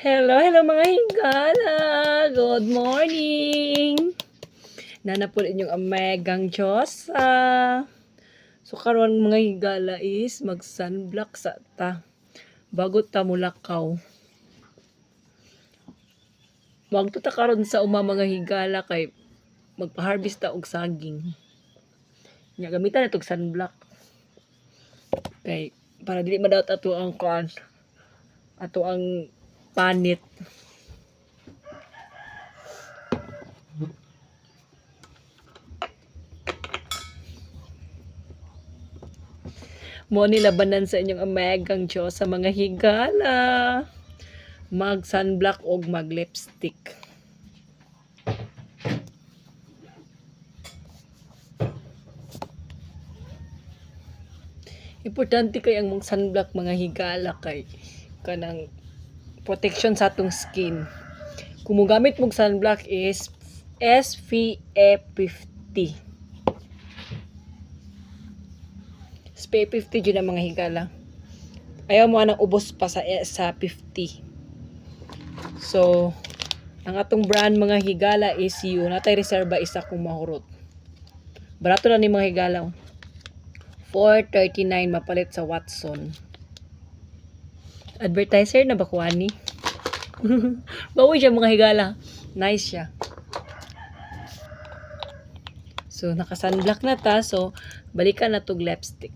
Hello, hello mga higala! Good morning! Nanapul inyong amegang Diyosa. So karon mga higala is mag sunblock sa ta. Bago ta mulakaw. Magto ta karon sa mga higala kay magpa-harvest ta og saging. Nya gamitan itong sunblock. Kay para dili madawat ato ang kuan. Ato ang panit. Mo ni labanan sa inyong amegang Diyos sa mga higala. Mag sunblock o mag lipstick. Importante kay ang mong sunblock mga higala kay kanang protection sa atong skin. Kung mo gamit mong sunblock is SPF 50. SPF 50 dyan ang mga higala. Ayaw mo anang ubos pa sa 50. So, ang atong brand mga higala is yun. Natay reserva isa kong mahurot. Barato na ni mga higala. $4.39 mapalit sa Watson. Advertiser na ba kuha ni? Bawi siya mga higala. Nice siya. So, naka-sunblock na ta. So, balikan na tog lipstick.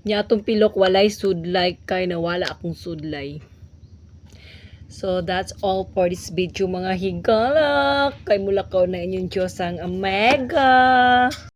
Nya atong pilok walay sudlay kay nawala akong sudlay. So, that's all for this video mga higala. Kay mulakaw na inyong Diyos ang Omega.